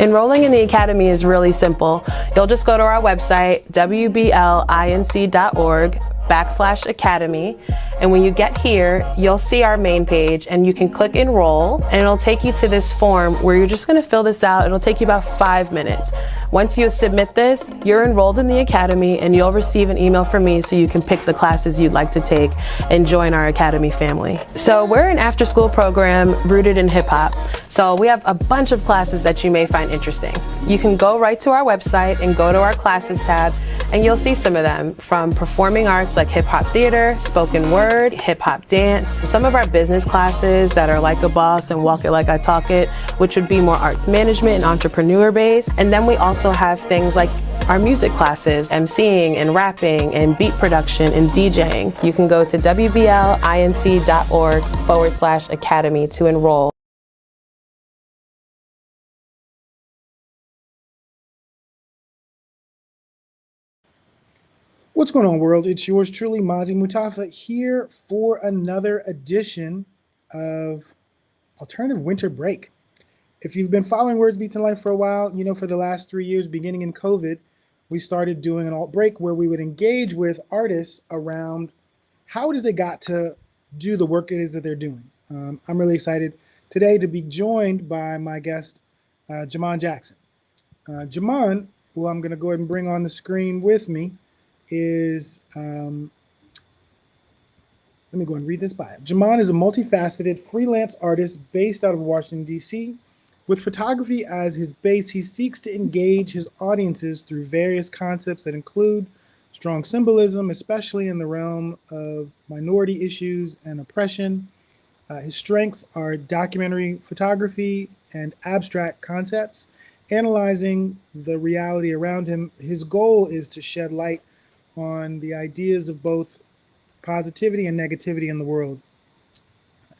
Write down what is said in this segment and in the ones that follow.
Enrolling in the Academy is really simple. You'll just go to our website, wblinc.org/academy. And when you get here, you'll see our main page and you can click enroll and it'll take you to this form where you're just gonna fill this out. It'll take you about 5 minutes. Once you submit this, you're enrolled in the Academy and you'll receive an email from me so you can pick the classes you'd like to take and join our Academy family. So we're an after-school program rooted in hip hop. So we have a bunch of classes that you may find interesting. You can go right to our website and go to our classes tab and you'll see some of them, from performing arts like hip hop theater, spoken word, hip hop dance, some of our business classes that are like a boss and walk it like I talk it, which would be more arts management and entrepreneur based. And then we also have things like our music classes, MCing and rapping and beat production and DJing. You can go to wblinc.org/academy to enroll. What's going on, world? It's yours truly, Mazi Mutafa, here for another edition of Alternative Winter Break. If you've been following Words Beats in Life for a while, you know for the last 3 years, beginning in COVID, we started doing an alt break where we would engage with artists around how it is they got to do the work it is that they're doing. I'm really excited today to be joined by my guest, Jamon Jackson. Jamon, who I'm going to go ahead and bring on the screen with me, is, let me go and read this bio. Jamon is a multifaceted freelance artist based out of Washington, D.C. With photography as his base, he seeks to engage his audiences through various concepts that include strong symbolism, especially in the realm of minority issues and oppression. His strengths are documentary photography and abstract concepts, analyzing the reality around him. His goal is to shed light on the ideas of both positivity and negativity in the world,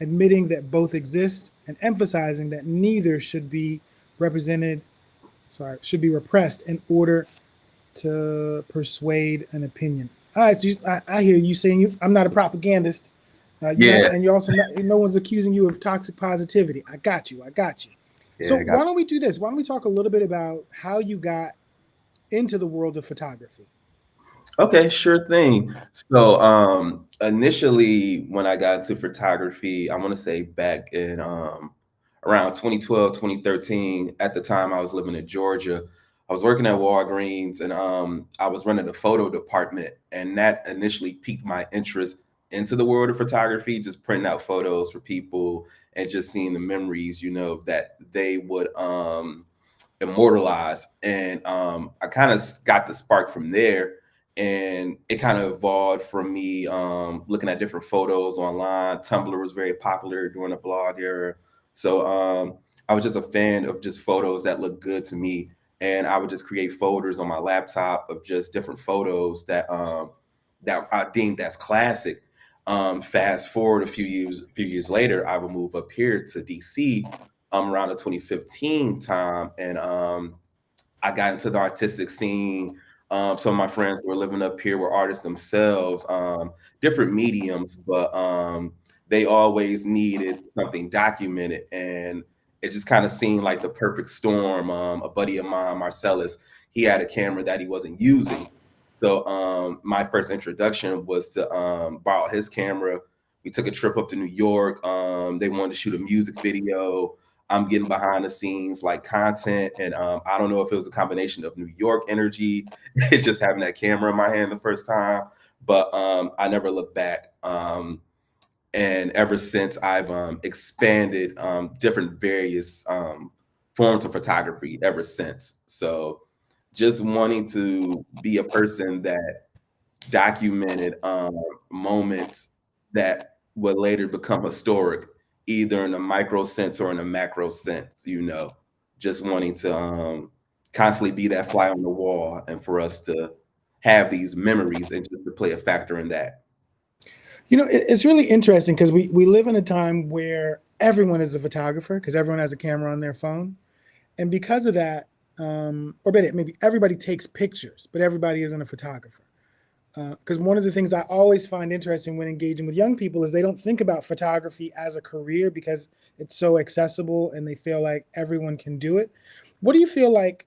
admitting that both exist and emphasizing that neither should be should be repressed in order to persuade an opinion. All right, so I hear you saying I'm not a propagandist. And you're also not, no one's accusing you of toxic positivity. I got you. Yeah, so why don't we do this? Why don't we talk a little bit about how you got into the world of photography? Okay, sure thing. So initially when I got into photography, I want to say back in around 2012, 2013, at the time I was living in Georgia. I was working at Walgreens and I was running the photo department, and that initially piqued my interest into the world of photography, just printing out photos for people and just seeing the memories, that they would immortalize. And I kind of got the spark from there. And it kind of evolved from me looking at different photos online. Tumblr was very popular during the blog era. So I was just a fan of just photos that looked good to me. And I would just create folders on my laptop of just different photos that I deemed as classic. Fast forward a few years later, I would move up here to DC around the 2015 time. And I got into the artistic scene. Some of my friends who were living up here were artists themselves, different mediums, but they always needed something documented. And it just kind of seemed like the perfect storm. A buddy of mine, Marcellus, he had a camera that he wasn't using. So my first introduction was to borrow his camera. We took a trip up to New York. They wanted to shoot a music video. I'm getting behind the scenes like content. And I don't know if it was a combination of New York energy, just having that camera in my hand the first time, but I never looked back. And ever since I've expanded different various forms of photography ever since. So just wanting to be a person that documented moments that would later become historic, either in a micro sense or in a macro sense, just wanting to constantly be that fly on the wall and for us to have these memories and just to play a factor in that. It's really interesting because we live in a time where everyone is a photographer because everyone has a camera on their phone. And because of that, or better, maybe everybody takes pictures, but everybody isn't a photographer. Because one of the things I always find interesting when engaging with young people is they don't think about photography as a career because it's so accessible and they feel like everyone can do it. What do you feel like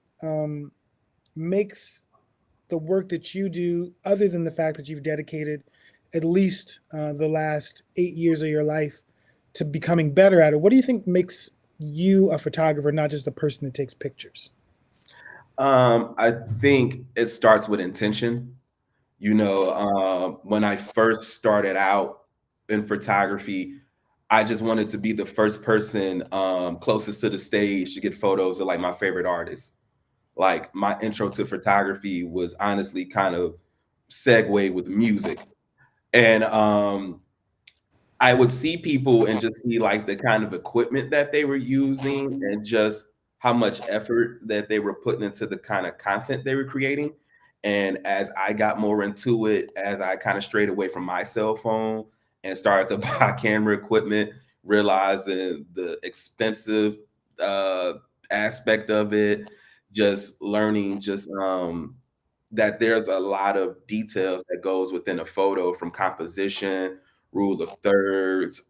makes the work that you do, other than the fact that you've dedicated at least the last 8 years of your life to becoming better at it? What do you think makes you a photographer, not just a person that takes pictures? I think it starts with intention. When I first started out in photography, I just wanted to be the first person closest to the stage to get photos of like my favorite artists. Like my intro to photography was honestly kind of segue with music. And I would see people and just see like the kind of equipment that they were using and just how much effort that they were putting into the kind of content they were creating. And as I got more into it, as I kind of strayed away from my cell phone and started to buy camera equipment, realizing the expensive aspect of it, just learning that there's a lot of details that goes within a photo, from composition, rule of thirds,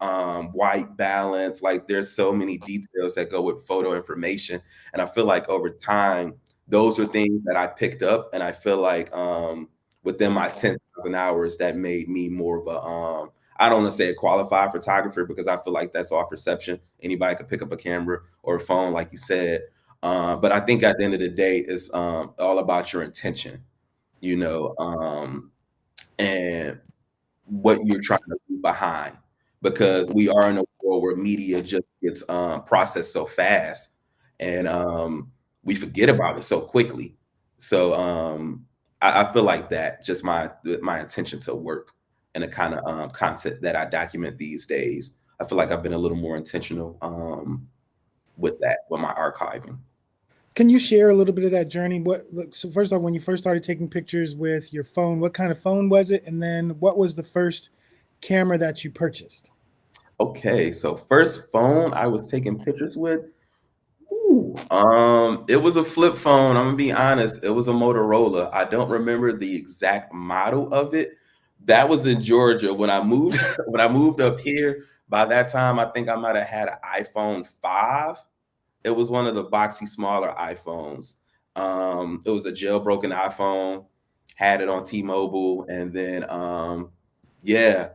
white balance. Like there's so many details that go with photo information. And I feel like over time, those are things that I picked up. And I feel like within my 10,000 hours, that made me more of I don't want to say a qualified photographer, because I feel like that's all perception. Anybody could pick up a camera or a phone, like you said. But I think at the end of the day, it's all about your intention, you know, and what you're trying to leave behind, because we are in a world where media just gets processed so fast, and we forget about it so quickly. So I feel like that just my attention to work and the kind of content that I document these days, I feel like I've been a little more intentional with that, with my archiving. Can you share a little bit of that journey? So first off, when you first started taking pictures with your phone, what kind of phone was it? And then what was the first camera that you purchased? Okay, so first phone I was taking pictures with, it was a flip phone. I'm gonna be honest. It was a Motorola. I don't remember the exact model of it. That was in Georgia when I moved. When I moved up here, by that time, I think I might have had an iPhone 5. It was one of the boxy, smaller iPhones. It was a jailbroken iPhone. Had it on T-Mobile, and then yeah,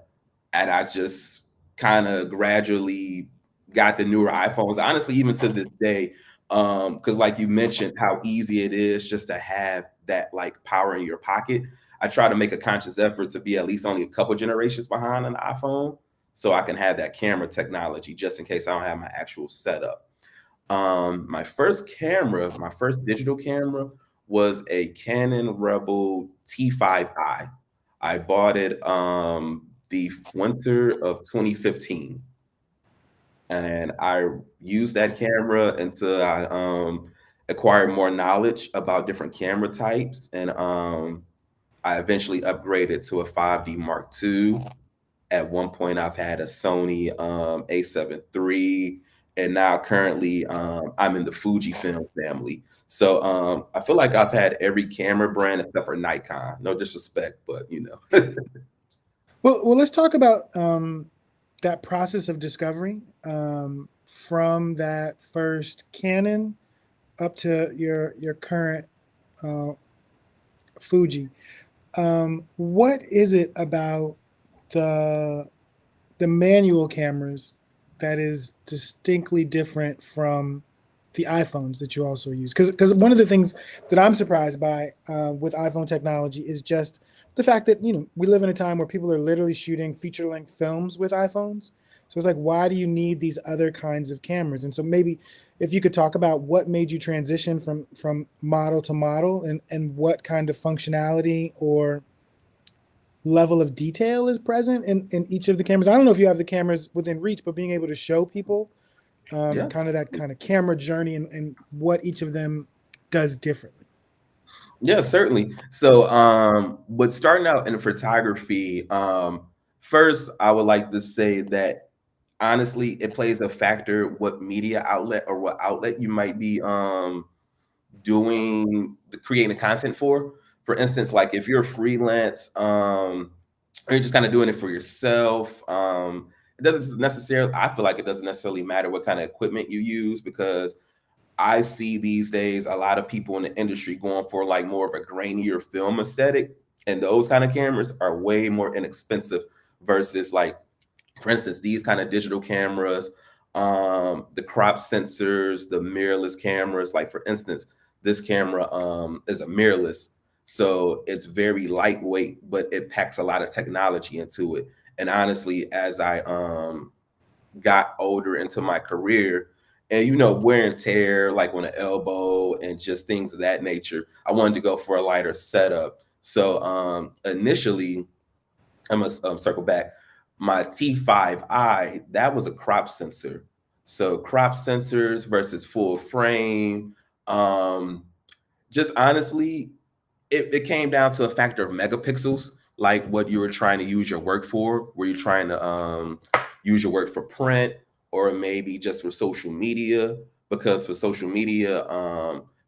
and I just kind of gradually got the newer iPhones. Honestly, even to this day, because like you mentioned, how easy it is just to have that like power in your pocket. I try to make a conscious effort to be at least only a couple generations behind an iPhone, so I can have that camera technology just in case I don't have my actual setup. My first camera, my first digital camera, was a Canon Rebel T5i. I bought it the winter of 2015, and I used that camera until I acquired more knowledge about different camera types, and I eventually upgraded to a 5D Mark II. At one point, I've had a Sony A7 III, and now currently I'm in the Fujifilm family. So I feel like I've had every camera brand except for Nikon. No disrespect, but you know. Well, let's talk about that process of discovery, from that first Canon up to your current uh, Fuji. What is it about the the manual cameras that is distinctly different from the iPhones that you also use? Because one of the things that I'm surprised by with iPhone technology is just the fact that we live in a time where people are literally shooting feature length films with iPhones. So it's like, why do you need these other kinds of cameras? And so maybe if you could talk about what made you transition from model to model, and what kind of functionality or level of detail is present in each of the cameras. I don't know if you have the cameras within reach, but being able to show people Yeah. kind of that kind of camera journey, and what each of them does differently. Yeah, certainly. So, with starting out in photography, first, I would like to say that honestly, it plays a factor what media outlet or what outlet you might be doing creating the content for. for instance, like if you're freelance, or you're just kind of doing it for yourself, it doesn't necessarily, I feel like it doesn't necessarily matter what kind of equipment you use, because I see these days a lot of people in the industry going for like more of a grainier film aesthetic. And those kind of cameras are way more inexpensive versus like, for instance, these kind of digital cameras, the crop sensors, the mirrorless cameras. Like for instance, this camera is a mirrorless. So it's very lightweight, but it packs a lot of technology into it. And honestly, as I got older into my career, and wear and tear like on the elbow and just things of that nature, I wanted to go for a lighter setup. So initially, I must circle back. My T5i, that was a crop sensor. So crop sensors versus full frame. Just honestly, it came down to a factor of megapixels, like what you were trying to use your work for. Were you trying to use your work for print, or maybe just for social media? Because for social media,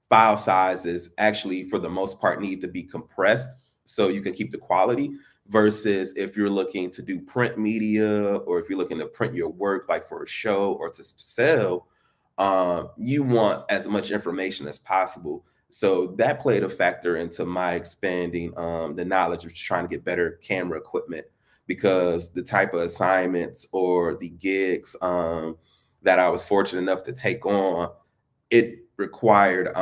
file sizes actually, for the most part, need to be compressed so you can keep the quality. Versus if you're looking to do print media, or if you're looking to print your work like for a show or to sell, you want as much information as possible. So that played a factor into my expanding the knowledge of trying to get better camera equipment, because the type of assignments or the gigs that I was fortunate enough to take on, it required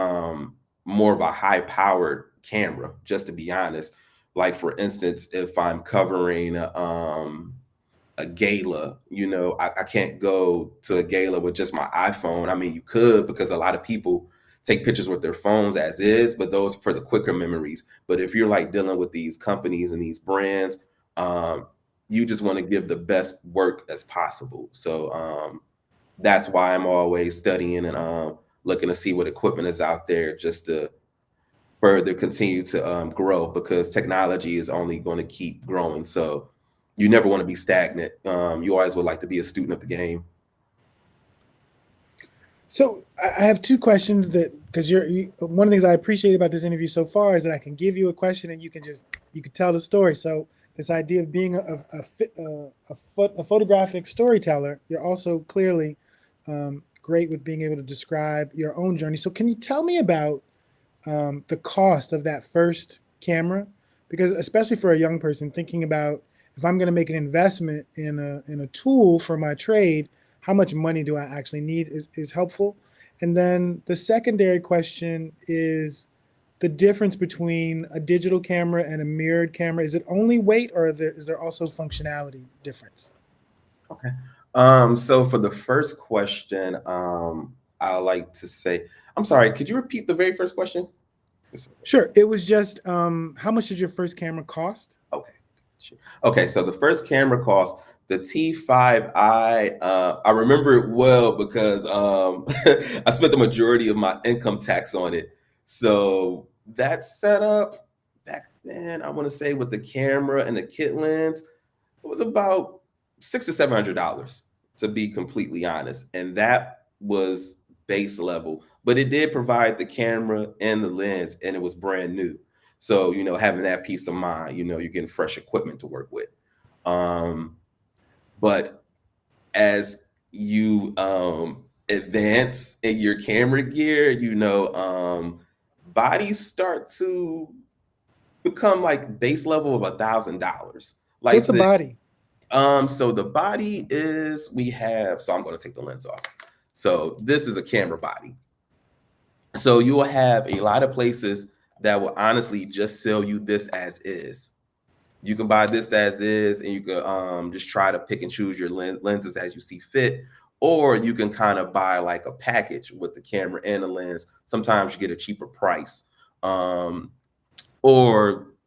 more of a high powered camera, just to be honest. Like for instance, if I'm covering a gala, I can't go to a gala with just my iPhone. I mean, you could, because a lot of people take pictures with their phones as is, but those for the quicker memories. But if you're like dealing with these companies and these brands, you just want to give the best work as possible. So that's why I'm always studying and looking to see what equipment is out there, just to further continue to grow, because technology is only going to keep growing. So you never want to be stagnant. You always would like to be a student of the game. So I have two questions, that because one of the things I appreciate about this interview so far is that I can give you a question and you can tell the story. So this idea of being a photographic storyteller, you're also clearly great with being able to describe your own journey. So can you tell me about the cost of that first camera? Because especially for a young person thinking about, if I'm going to make an investment in a tool for my trade, how much money do I actually need is helpful. And then the secondary question is the difference between a digital camera and a mirrored camera. Is it only weight, or is there also functionality difference? Okay. So for the first question, I like to say, I'm sorry, could you repeat the very first question? Sure. It was just, how much did your first camera cost? Okay. Okay, so the first camera cost, the T5i, I remember it well because I spent the majority of my income tax on it. So that setup back then, I want to say with the camera and the kit lens, it was about $600 to $700, to be completely honest. And that was base level, but it did provide the camera and the lens, and it was brand new. So, having that peace of mind, you're getting fresh equipment to work with. But as you advance in your camera gear, bodies start to become like base level of $1,000. Like, what's a body? So the body is, so I'm going to take the lens off. So this is a camera body. So you will have a lot of places that will honestly just sell you this as is. You can buy this as is, and you can just try to pick and choose your lenses as you see fit. Or you can kind of buy like a package with the camera and the lens. Sometimes you get a cheaper price. Or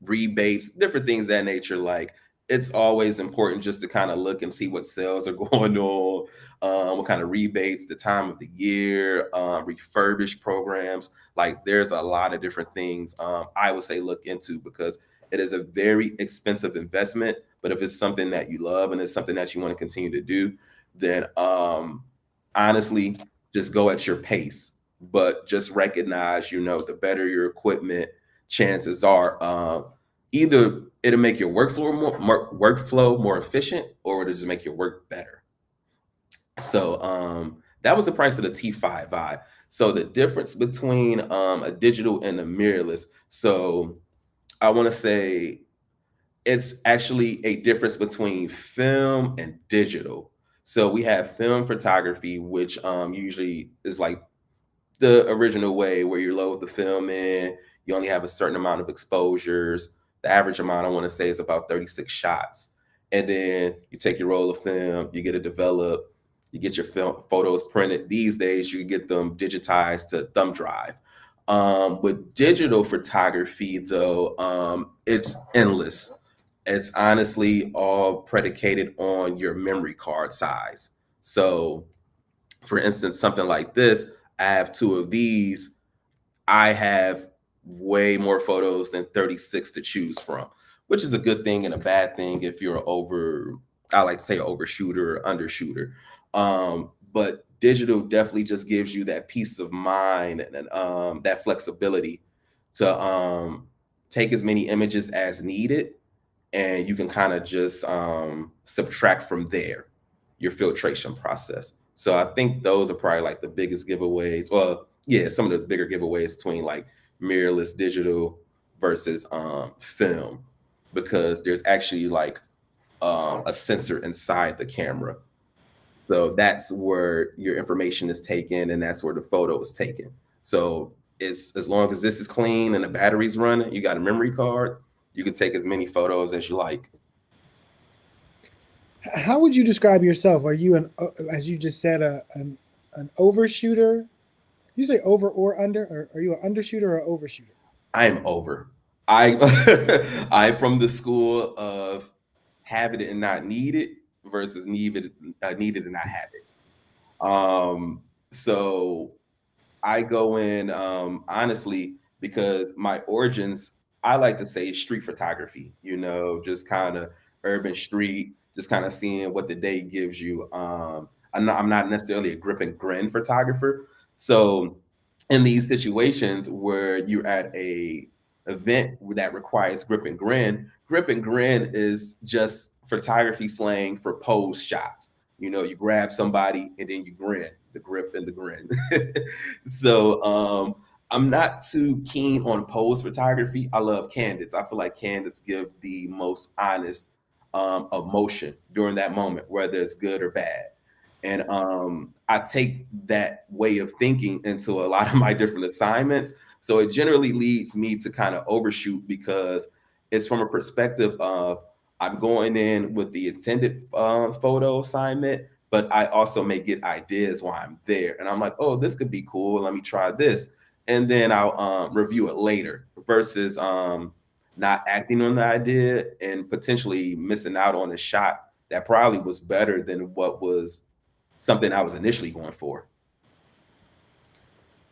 rebates, different things of that nature. Like, it's always important just to kind of look and see what sales are going on, what kind of rebates, the time of the year, refurbished programs. Like, there's a lot of different things I would say look into, because it is a very expensive investment. But if it's something that you love and it's something that you want to continue to do, then honestly, just go at your pace. But just recognize, the better your equipment, chances are either it'll make your workflow more efficient, or it'll just make your work better. So that was the price of the T5i. So the difference between a digital and a mirrorless. So I want to say it's actually a difference between film and digital. So we have film photography, which usually is like the original way where you load the film in, you only have a certain amount of exposures. The average amount I want to say is about 36 shots. And then you take your roll of film, you get it developed, you get your film photos printed. These days, you can get them digitized to thumb drive. With digital photography, though, it's endless. It's honestly all predicated on your memory card size. So, for instance, something like this, I have two of these. I have way more photos than 36 to choose from, which is a good thing and a bad thing if you're I like to say overshooter or undershooter. But digital definitely just gives you that peace of mind and that flexibility to take as many images as needed, and you can kind of just subtract from there your filtration process. So I think those are probably like the biggest giveaways. Well, yeah, some of the bigger giveaways between like mirrorless digital versus film, because there's actually like a sensor inside the camera. So that's where your information is taken, and that's where the photo is taken. So it's as long as this is clean and the battery's running, you got a memory card, you can take as many photos as you like. How would you describe yourself? Are you as you just said, an overshooter? You say over or under, or are you an undershooter or an overshooter? I am over. I I'm from the school of have it and not need it versus need it and not have it. So I go in honestly because my origins, I like to say street photography, just kind of urban street, just kind of seeing what the day gives you. I'm not necessarily a grip and grin photographer. So in these situations where you're at a event that requires grip and grin is just photography slang for pose shots. You grab somebody and then you grin, the grip and the grin. So I'm not too keen on pose photography. I love candids. I feel like candids give the most honest emotion during that moment, whether it's good or bad. And I take that way of thinking into a lot of my different assignments. So it generally leads me to kind of overshoot because it's from a perspective of I'm going in with the intended photo assignment, but I also may get ideas while I'm there. And I'm like, oh, this could be cool. Let me try this. And then I'll review it later versus not acting on the idea and potentially missing out on a shot that probably was better than what was something I was initially going for.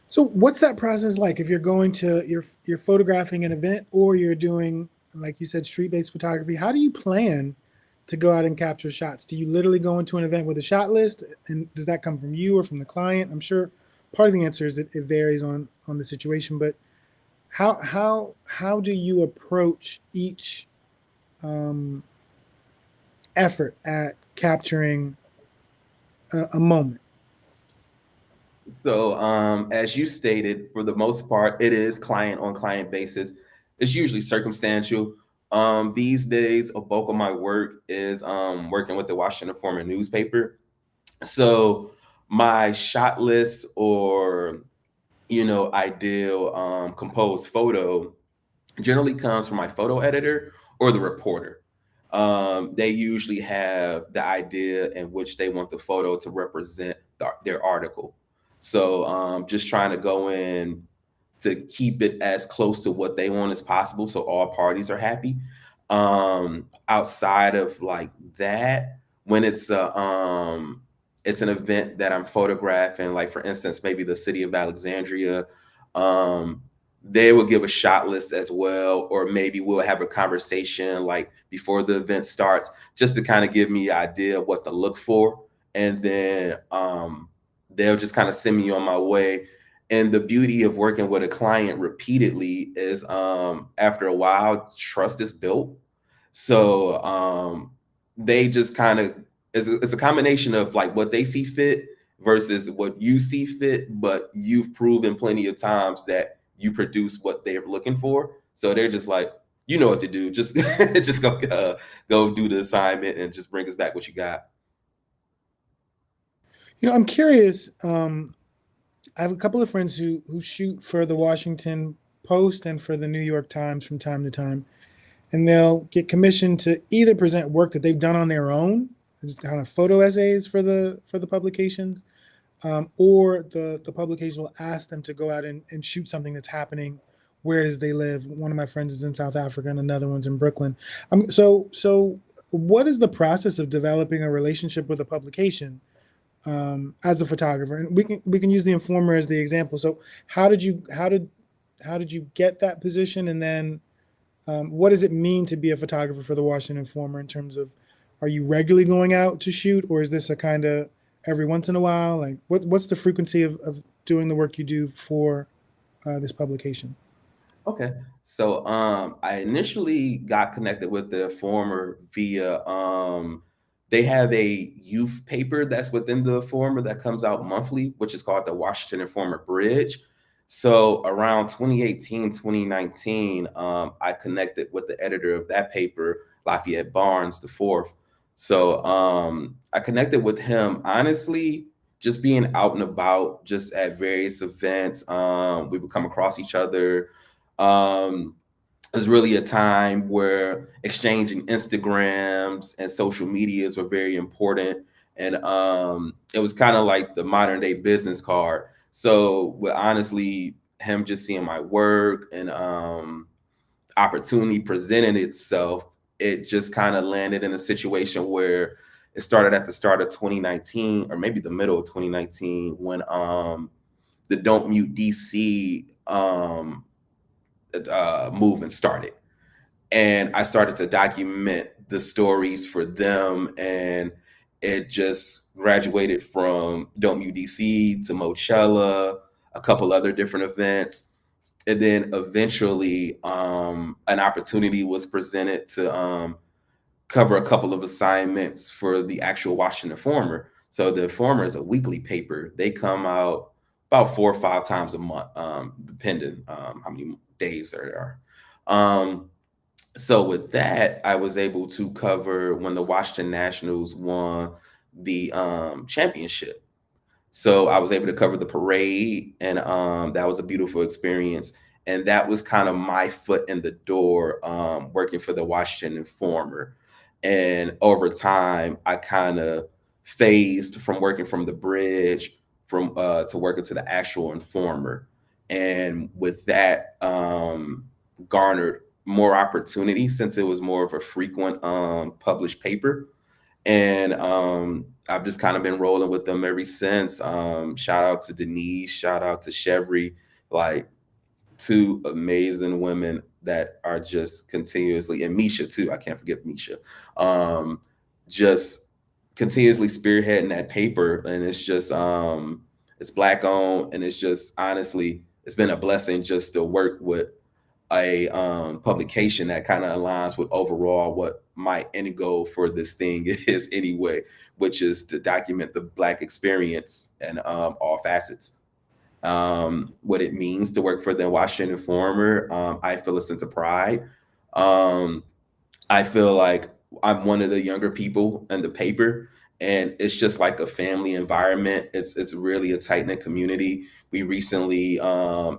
So what's that process like if you're going to you're photographing an event or you're doing, like you said, street-based photography? How do you plan to go out and capture shots? Do you literally go into an event with a shot list, and does that come from you or from the client? I'm sure part of the answer is it varies on the situation, but how do you approach each um, effort at capturing a moment? So, as you stated, for the most part, it is client on client basis. It's usually circumstantial. These days, a bulk of my work is working with the Washington Foreman newspaper. So, my shot list or ideal composed photo generally comes from my photo editor or the reporter. They usually have the idea in which they want the photo to represent their article. So just trying to go in to keep it as close to what they want as possible so all parties are happy. Outside of like that, when it's an event that I'm photographing, like for instance, maybe the city of Alexandria, they will give a shot list as well, or maybe we'll have a conversation like before the event starts, just to kind of give me an idea of what to look for. And then they'll just kind of send me on my way. And the beauty of working with a client repeatedly is after a while, trust is built. So they just kind of it's a combination of like what they see fit versus what you see fit, but you've proven plenty of times that you produce what they're looking for. So they're just like, you know what to do. Just just go do the assignment and just bring us back what you got. I'm curious. I have a couple of friends who shoot for the Washington Post and for the New York Times from time to time, and they'll get commissioned to either present work that they've done on their own, just kind of photo essays for the publications, or the publication will ask them to go out and shoot something that's happening where it is they live. One of my friends is in South Africa, and another one's in Brooklyn. So what is the process of developing a relationship with a publication as a photographer? And we can use the Informer as the example. So how did you get that position, and then what does it mean to be a photographer for the Washington Informer in terms of, are you regularly going out to shoot, or is this a kind of every once in a while? Like, what's the frequency of doing the work you do for this publication? Okay. So I initially got connected with the Informer via they have a youth paper that's within the Informer that comes out monthly, which is called the Washington Informer Bridge. So around 2018, 2019, I connected with the editor of that paper, Lafayette Barnes the fourth. So I connected with him honestly, just being out and about, just at various events. We would come across each other. It was really a time where exchanging Instagrams and social medias were very important. And it was kind of like the modern day business card. So with honestly him just seeing my work and opportunity presenting itself, it just kind of landed in a situation where it started at the start of 2019, or maybe the middle of 2019, when the Don't Mute DC movement started. And I started to document the stories for them, and it just graduated from Don't Mute DC to Mochella, a couple other different events. And then eventually an opportunity was presented to cover a couple of assignments for the actual Washington Informer. So the Informer is a weekly paper. They come out about 4 or 5 times a month, depending how many days there are. So with that, I was able to cover when the Washington Nationals won the championship. So I was able to cover the parade, and that was a beautiful experience. And that was kind of my foot in the door, working for the Washington Informer. And over time, I kind of phased from working from the bridge from to working to the actual Informer. And with that, garnered more opportunity since it was more of a frequent published paper. And I've just kind of been rolling with them ever since. Shout out to Denise, shout out to Chevry, like 2 amazing women that are just continuously, and Misha too, I can't forget Misha, just continuously spearheading that paper. And it's just, it's Black owned, and it's just, honestly, it's been a blessing just to work with a publication that kind of aligns with overall what my end goal for this thing is anyway, which is to document the Black experience and all facets. What it means to work for the Washington Informer, I feel a sense of pride. I feel like I'm one of the younger people in the paper, and it's just like a family environment. It's really a tight knit community. We recently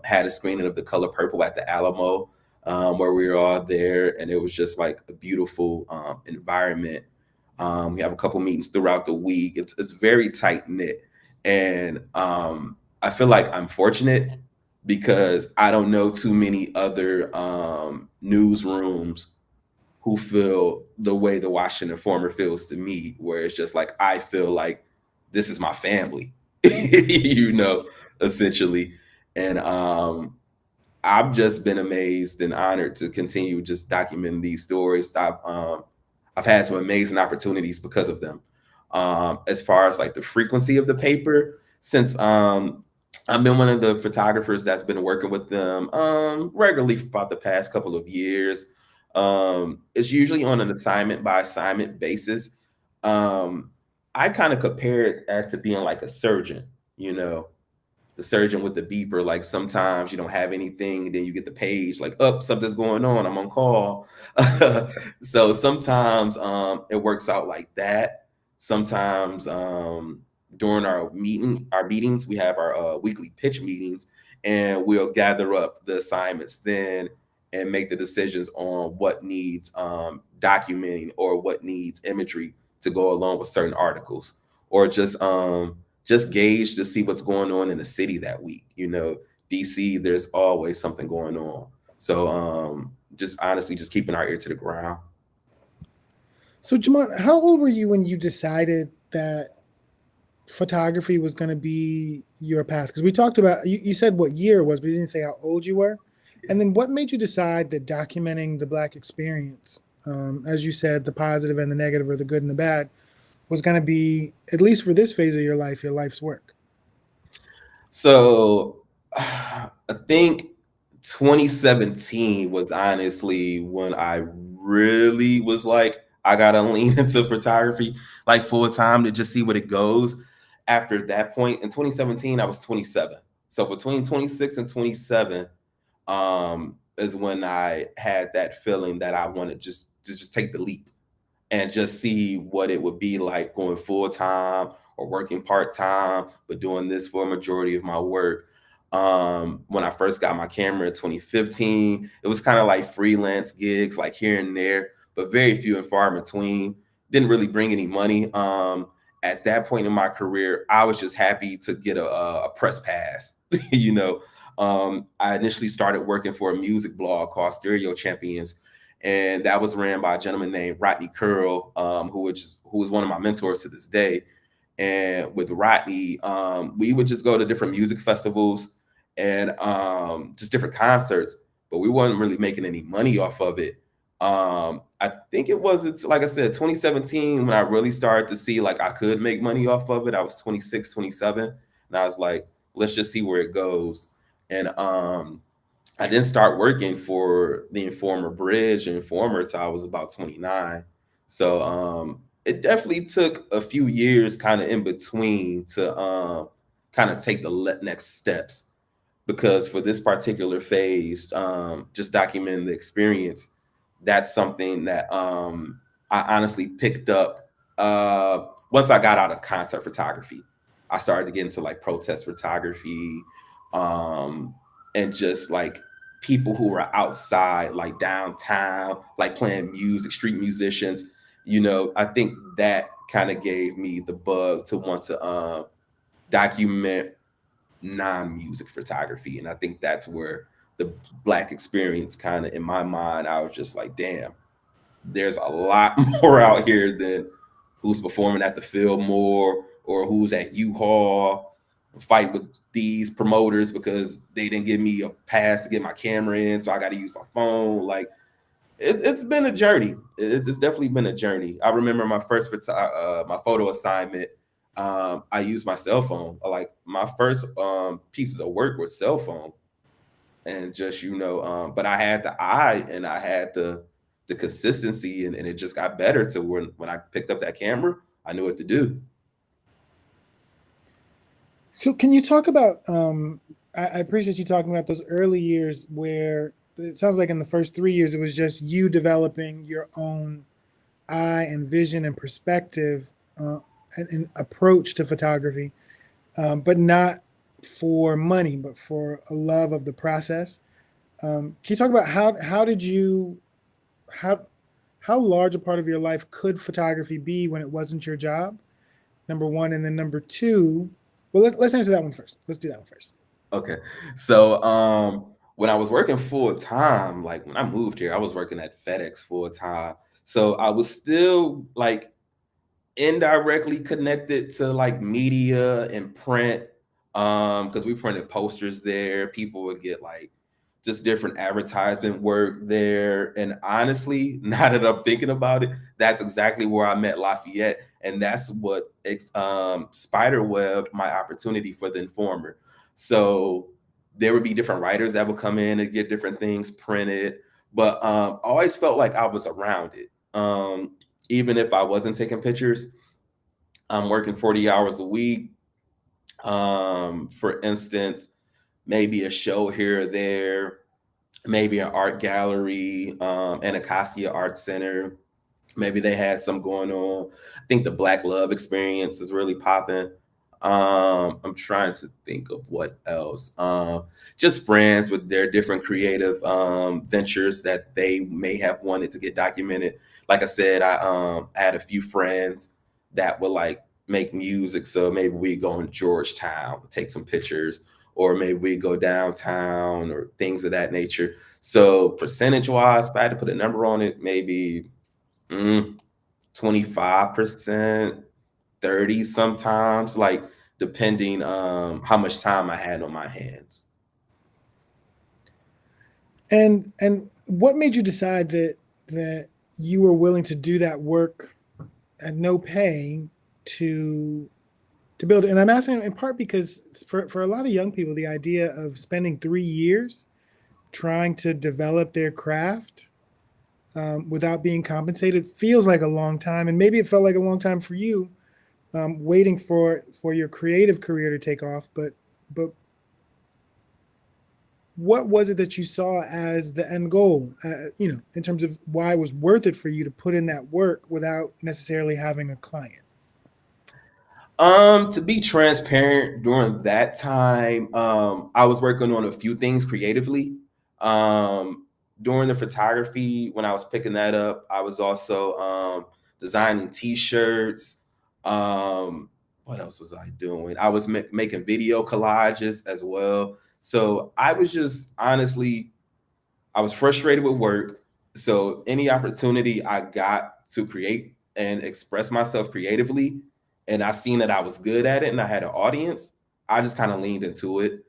had a screening of The Color Purple at the Alamo, where we were all there, and it was just like a beautiful environment. We have a couple meetings throughout the week. It's very tight knit, and I feel like I'm fortunate because I don't know too many other newsrooms who feel the way the Washington Informer feels to me, where it's just like, I feel like this is my family, essentially. And I've just been amazed and honored to continue just documenting these stories. I've had some amazing opportunities because of them. As far as like the frequency of the paper, since I've been one of the photographers that's been working with them regularly for about the past couple of years. It's usually on an assignment by assignment basis. Um, I kind of compare it as to being like a surgeon, you know, the surgeon with the beeper. Like sometimes you don't have anything, then you get the page like, "Oh, something's going on. I'm on call." So sometimes it works out like that. Sometimes during our meetings, we have our weekly pitch meetings, and we'll gather up the assignments then and make the decisions on what needs documenting or what needs imagery to go along with certain articles, or just gauge to see what's going on in the city that week. You know, DC, there's always something going on. So just honestly, just keeping our ear to the ground. So, Jamon, how old were you when you decided that photography was going to be your path? Because we talked about, you said what year it was, but you didn't say how old you were. And then what made you decide that documenting the Black experience, as you said, the positive and the negative, or the good and the bad, was going to be, at least for this phase of your life's work? So I think 2017 was honestly when I really was like, I gotta lean into photography like full time to just see what it goes. After that point in 2017, I was 27. So between 26 and 27 is when I had that feeling that I wanted just take the leap and just see what it would be like going full time or working part time, but doing this for a majority of my work. When I first got my camera in 2015, it was kind of like freelance gigs, like here and there, but very few and far in between. Didn't really bring any money. At that point in my career, I was just happy to get a press pass. you know, I initially started working for a music blog called Stereo Champions, and that was ran by a gentleman named Rodney Curl, who is one of my mentors to this day. And with Rodney, we would just go to different music festivals and just different concerts, but we weren't really making any money off of it. I think it's like I said, 2017 when I really started to see like I could make money off of it. I was 26, 27, and I was like, let's just see where it goes. And I didn't start working for the Informer Bridge and Informer till I was about 29. So it definitely took a few years kind of in between to kind of take the next steps, because for this particular phase, just documenting the experience, that's something that I honestly picked up once I got out of concert photography. I started to get into like protest photography, and just like people who were outside, like downtown, like playing music, street musicians. I think that kind of gave me the bug to want to document non-music photography. And I think that's where the Black experience kind of, in my mind, I was just like, damn, there's a lot more out here than who's performing at the Fillmore or who's at U-Haul, fight with these promoters because they didn't give me a pass to get my camera in, so I got to use my phone. Like, it's been a journey. It's definitely been a journey. I remember my first my photo assignment. I used my cell phone. Like my first pieces of work was cell phone, and just but I had the eye and I had the consistency, and it just got better to when I picked up that camera, I knew what to do. So can you talk about, I appreciate you talking about those early years where it sounds like in the first 3 years, it was just you developing your own eye and vision and perspective and approach to photography, but not for money, but for a love of the process. Can you talk about how large a part of your life could photography be when it wasn't your job? Number one, and then number two, well, let's answer that one first. Let's do that one first. Okay. So when I was working full time, like when I moved here, I was working at FedEx full time. So I was still like indirectly connected to like media and print, because we printed posters there. People would get like just different advertisement work there. And honestly, now that I'm thinking about it, that's exactly where I met Lafayette. And that's what spiderwebbed my opportunity for the Informer. So there would be different writers that would come in and get different things printed. But I always felt like I was around it. Even if I wasn't taking pictures, I'm working 40 hours a week. For instance, maybe a show here or there, maybe an art gallery, Anacostia Art Center. Maybe they had some going on. I think the Black Love Experience is really popping. I'm trying to think of what else. Just friends with their different creative ventures that they may have wanted to get documented. Like I said, I had a few friends that would like make music, so maybe we go in Georgetown, take some pictures, or maybe we go downtown or things of that nature. So percentage wise, if I had to put a number on it, maybe 25%, 30 sometimes, like depending how much time I had on my hands. And what made you decide that you were willing to do that work at no pay to build it? And I'm asking in part because for a lot of young people, the idea of spending 3 years trying to develop their craft without being compensated feels like a long time, and maybe it felt like a long time for you, waiting for your creative career to take off. But what was it that you saw as the end goal? In terms of why it was worth it for you to put in that work without necessarily having a client. To be transparent, during that time, I was working on a few things creatively. During the photography, when I was picking that up, I was also designing T-shirts. What else was I doing? I was making video collages as well. So I was just honestly, I was frustrated with work. So any opportunity I got to create and express myself creatively, and I seen that I was good at it and I had an audience, I just kind of leaned into it.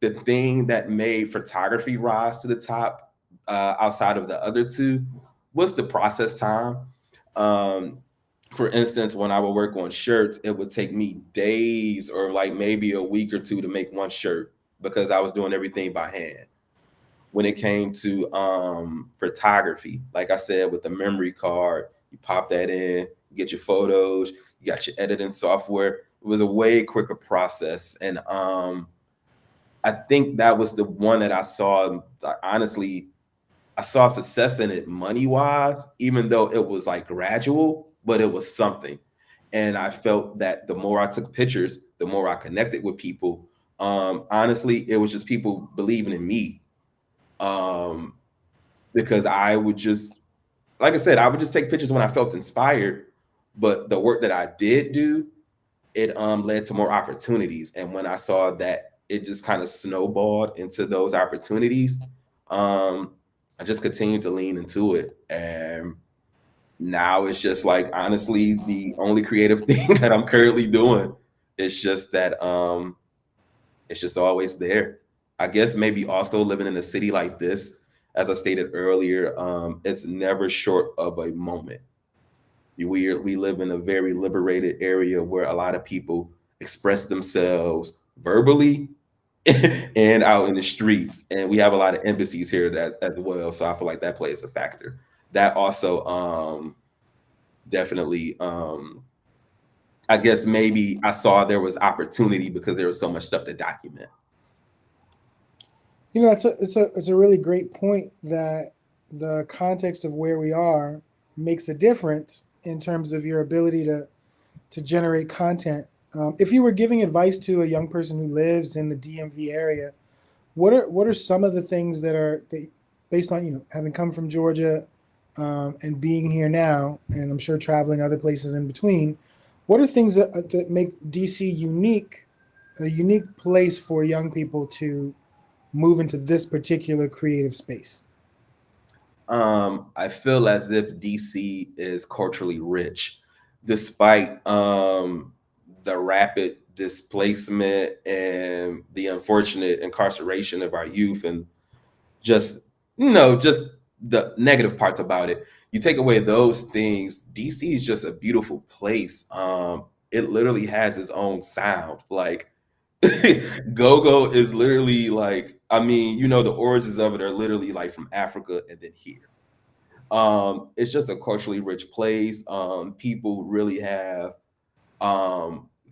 The thing that made photography rise to the top, outside of the other two, was the process time. For instance, when I would work on shirts, it would take me days or like maybe a week or two to make one shirt because I was doing everything by hand. When it came to photography, like I said, with the memory card, you pop that in, you get your photos, you got your editing software. It was a way quicker process. And I think that was the one that I saw, honestly, I saw success in it money wise, even though it was like gradual, but it was something. And I felt that the more I took pictures, the more I connected with people. Honestly, it was just people believing in me. Because I would just, like I said, I would just take pictures when I felt inspired. But the work that I did do, it led to more opportunities. And when I saw that it just kind of snowballed into those opportunities, I just continued to lean into it. And now it's just like, honestly, the only creative thing that I'm currently doing. It's just that it's just always there. I guess maybe also living in a city like this, as I stated earlier, it's never short of a moment. We live in a very liberated area where a lot of people express themselves verbally and out in the streets, and we have a lot of embassies here that as well. So I feel like that plays a factor. That also definitely, I guess maybe I saw there was opportunity because there was so much stuff to document. It's a really great point that the context of where we are makes a difference in terms of your ability to generate content. If you were giving advice to a young person who lives in the DMV area, what are some of the things based on having come from Georgia, and being here now, and I'm sure traveling other places in between, what are things that make DC a unique place for young people to move into this particular creative space? I feel as if DC is culturally rich, despite the rapid displacement and the unfortunate incarceration of our youth, and just just the negative parts about it. You take away those things, DC is just a beautiful place. It literally has its own sound. Like Go-Go is literally like, I mean, the origins of it are literally like from Africa and then here. It's just a culturally rich place. People really have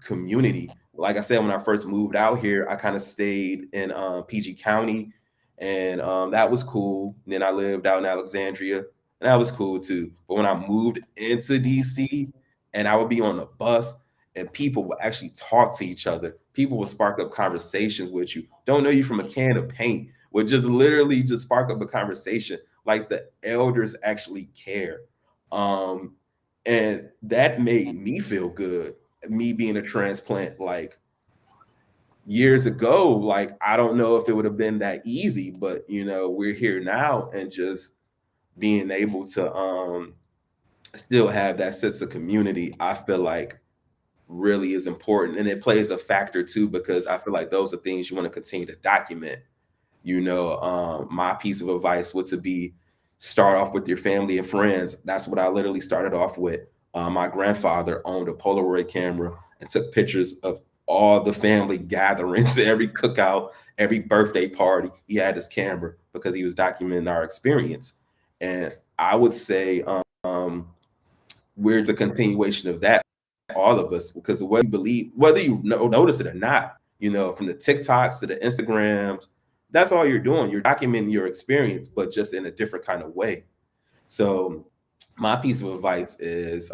community. Like I said, when I first moved out here, I kind of stayed in PG County, and that was cool. And then I lived out in Alexandria, and that was cool too. But when I moved into DC, and I would be on the bus, and people would actually talk to each other. People would spark up conversations with you. Don't know you from a can of paint. Would just literally just spark up a conversation. Like the elders actually care. Um, and that made me feel good, me being a transplant like years ago. Like, I don't know if it would have been that easy, but we're here now, and just being able to still have that sense of community, I feel like really is important. And it plays a factor too, because I feel like those are things you want to continue to document. My piece of advice would to be, start off with your family and friends. That's what I literally started off with. My grandfather owned a Polaroid camera and took pictures of all the family gatherings, every cookout, every birthday party. He had his camera because he was documenting our experience. And I would say we're the continuation of that, all of us, because whether you believe, whether you notice it or not, from the TikToks to the Instagrams, that's all you're doing. You're documenting your experience, but just in a different kind of way. So my piece of advice is,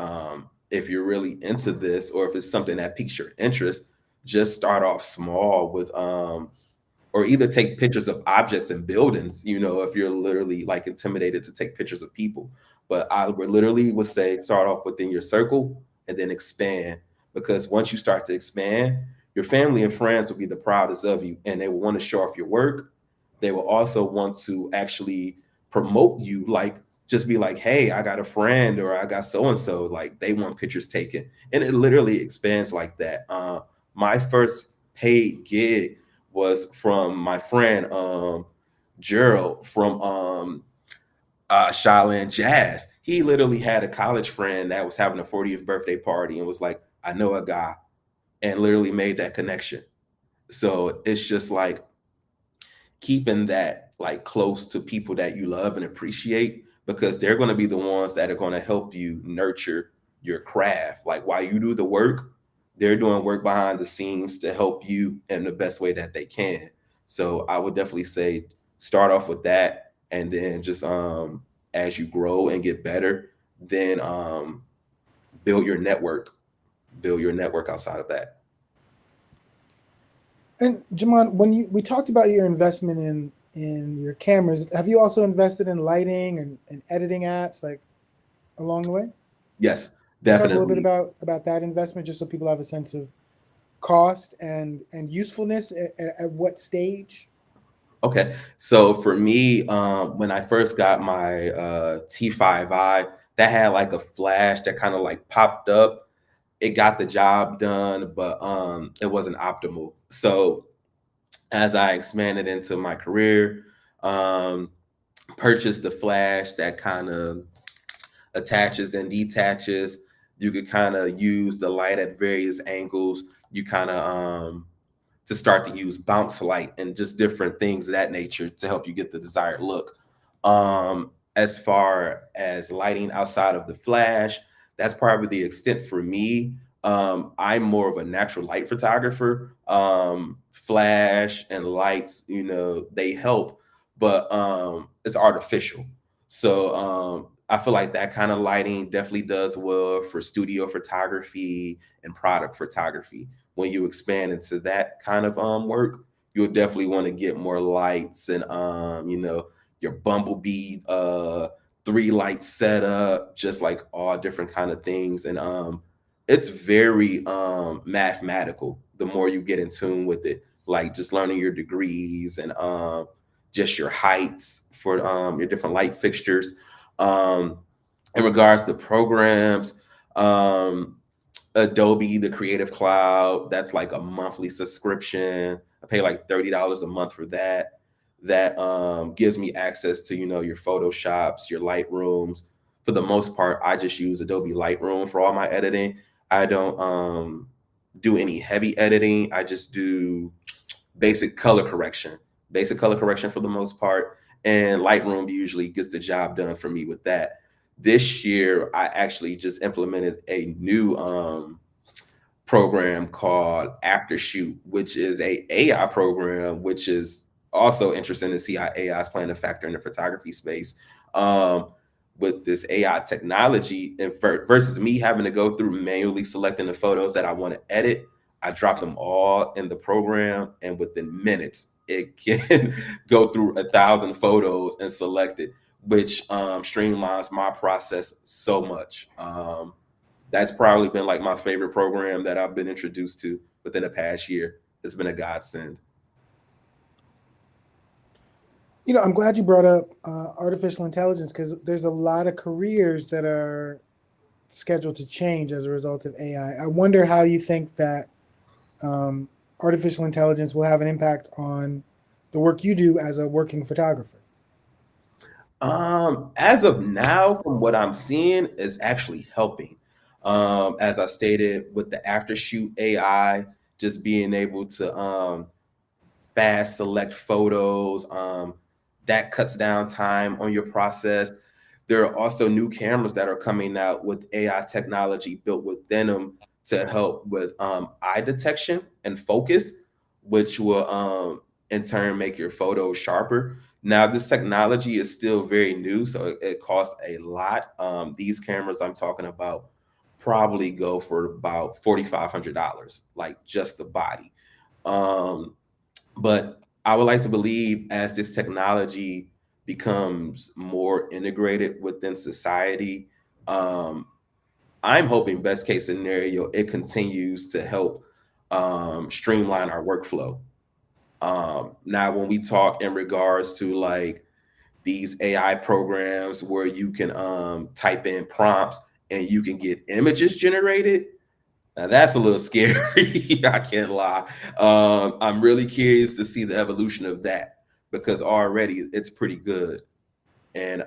if you're really into this, or if it's something that piques your interest, just start off small with or either take pictures of objects and buildings, if you're literally like intimidated to take pictures of people. But I would literally would say, start off within your circle and then expand. Because once you start to expand, your family and friends will be the proudest of you, and they will want to show off your work. They will also want to actually promote you, like just be like, hey, I got a friend, or I got so and so, like they want pictures taken. And it literally expands like that. My first paid gig was from my friend Gerald from Shaolin Jazz. He literally had a college friend that was having a 40th birthday party and was like, I know a guy, and literally made that connection. So it's just like keeping that like close to people that you love and appreciate, because they're going to be the ones that are going to help you nurture your craft. Like, while you do the work, they're doing work behind the scenes to help you in the best way that they can. So I would definitely say, start off with that, and then just as you grow and get better, then build your network outside of that. And Jamon, when we talked about your investment in your cameras, have you also invested in lighting and editing apps like along the way? Yes, Talk a little bit definitely. about that investment, just so people have a sense of cost and usefulness at what stage. Okay, so for me, when I first got my T5i, that had like a flash that kind of like popped up. It got the job done, but it wasn't optimal. So as I expanded into my career, um, purchased the flash that kind of attaches and detaches. You could kind of use the light at various angles. You kind of to start to use bounce light and just different things of that nature to help you get the desired look. As far as lighting outside of the flash, that's probably the extent for me. I'm more of a natural light photographer. Flash and lights, they help, but it's artificial. So I feel like that kind of lighting definitely does well for studio photography and product photography. When you expand into that kind of work, you'll definitely want to get more lights and your bumblebee 3 light setup, just like all different kind of things. And it's very mathematical the more you get in tune with it, like just learning your degrees and just your heights for your different light fixtures. um in regards to programs, um Adobe, the Creative Cloud, that's like a monthly subscription. I pay like $30 a month for that. That gives me access to, your Photoshops, your Lightrooms. For the most part, I just use Adobe Lightroom for all my editing. I don't do any heavy editing. I just do basic color correction, for the most part. And Lightroom usually gets the job done for me with that. This year, I actually just implemented a new program called Aftershoot, which is a AI program, which is also interesting to see how AI is playing a factor in the photography space. With this AI technology, and versus me having to go through manually selecting the photos that I want to edit, I drop them all in the program, and within minutes, it can go through 1,000 photos and select it, which streamlines my process so much. That's probably been like my favorite program that I've been introduced to within the past year. It's been a godsend. You know, I'm glad you brought up artificial intelligence, because there's a lot of careers that are scheduled to change as a result of AI. I wonder how you think that artificial intelligence will have an impact on the work you do as a working photographer. As of now, from what I'm seeing, is actually helping. As I stated, with the Aftershoot AI, just being able to fast select photos, that cuts down time on your process. There are also new cameras that are coming out with AI technology built within them to help with eye detection and focus, which will in turn make your photos sharper. Now, this technology is still very new, so it costs a lot. These cameras I'm talking about probably go for about $4,500, like just the body. Um, but I would like to believe as this technology becomes more integrated within society, um, I'm hoping best case scenario, it continues to help streamline our workflow. Now, when we talk in regards to like these AI programs where you can type in prompts and you can get images generated, now that's a little scary. I can't lie. I'm really curious to see the evolution of that because already it's pretty good. And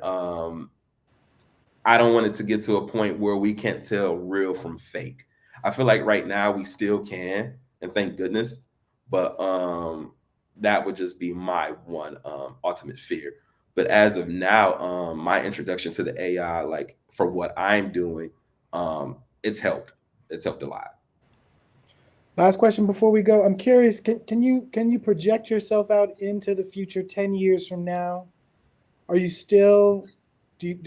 I don't want it to get to a point where we can't tell real from fake. I feel like right now we still can, and thank goodness. But that would just be my one ultimate fear. But as of now, my introduction to the AI, like for what I'm doing, it's helped. It's helped a lot. Last question before we go. I'm curious, can you project yourself out into the future 10 years from now? Are you still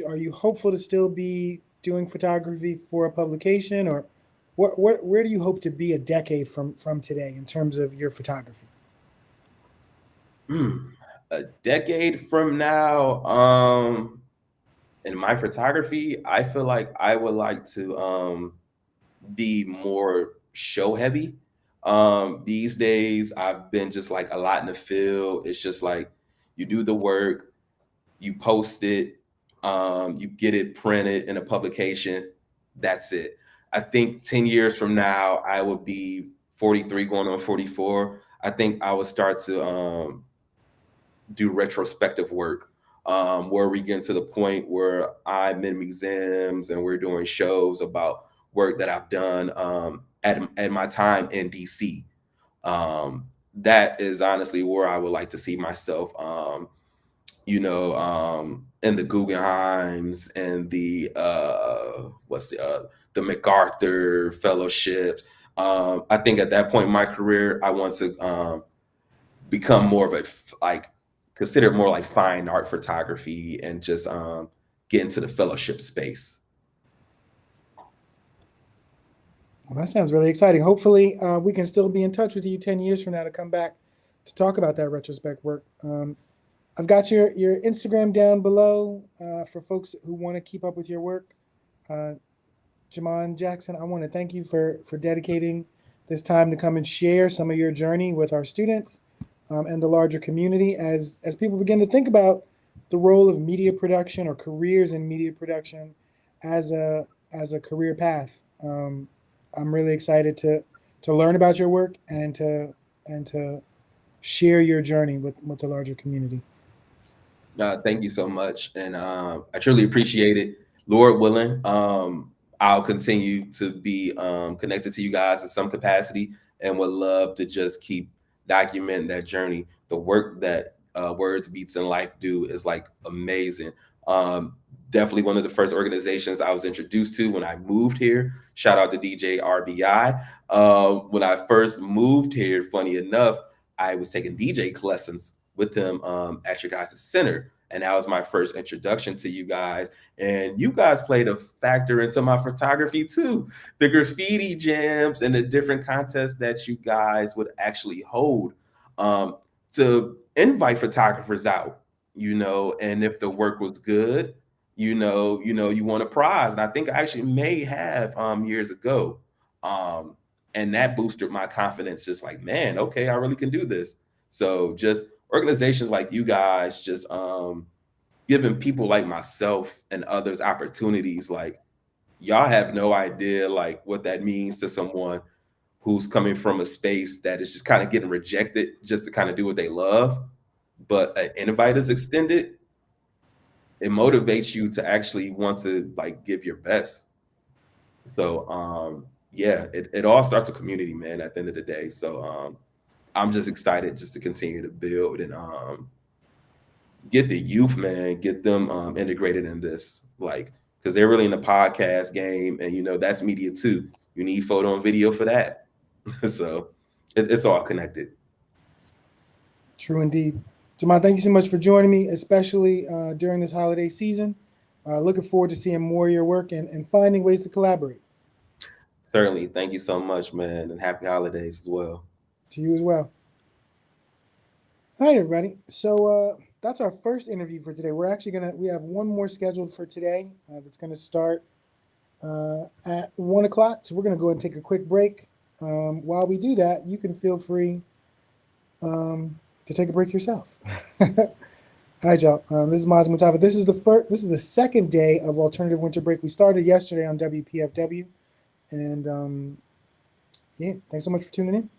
are you hopeful to still be doing photography for a publication, or where do you hope to be a decade from today in terms of your photography? Hmm. A decade from now, in my photography, I feel like I would like to be more show heavy. These days, I've been just like a lot in the field. It's just like you do the work, you post it, you get it printed in a publication. That's it. I think 10 years from now, I would be 43 going on 44. I think I would start to do retrospective work, where we get to the point where I'm in museums and we're doing shows about work that I've done at my time in DC. That is honestly where I would like to see myself. In the Guggenheims and the MacArthur fellowships. I think at that point in my career, I want to become more of a like consider more like fine art photography and just get into the fellowship space. Well, that sounds really exciting. Hopefully, we can still be in touch with you 10 years from now to come back to talk about that retrospect work. I've got your Instagram down below for folks who want to keep up with your work. Jamon Jackson, I want to thank you for dedicating this time to come and share some of your journey with our students and the larger community as people begin to think about the role of media production or careers in media production as a career path. I'm really excited to learn about your work and to share your journey with the larger community. Thank you so much, and I truly appreciate it. Lord willing, I'll continue to be connected to you guys in some capacity, and would love to just keep documenting that journey. The work that Words Beats and Life do is like amazing. Definitely one of the first organizations I was introduced to when I moved here. Shout out to DJ RBI. When I first moved here, funny enough, I was taking DJ lessons with him at your guys' center. And that was my first introduction to you guys. And you guys played a factor into my photography too. The graffiti jams and the different contests that you guys would actually hold to invite photographers out, and if the work was good, you won a prize. And I think I actually may have years ago. And that boosted my confidence, just like, man, okay, I really can do this. So just organizations like you guys, just giving people like myself and others opportunities, like y'all have no idea like what that means to someone who's coming from a space that is just kind of getting rejected just to kind of do what they love. But an invite is extended, it motivates you to actually want to like give your best. So yeah, it all starts with community, man, at the end of the day. So I'm just excited just to continue to build and get the youth, man, get them integrated in this, like, because they're really in the podcast game, and that's media too. You need photo and video for that. So it's all connected. True indeed. Jamal, thank you so much for joining me, especially during this holiday season. Looking forward to seeing more of your work and finding ways to collaborate. Certainly. Thank you so much, man, and happy holidays as well. To you as well. All right, everybody. So that's our first interview for today. We have one more scheduled for today that's going to start at 1 o'clock. So we're going to go ahead and take a quick break. While we do that, you can feel free to take a break yourself. All right, y'all. This is Maz Mutava. This is the second day of Alternative Winter Break. We started yesterday on WPFW. And yeah, thanks so much for tuning in.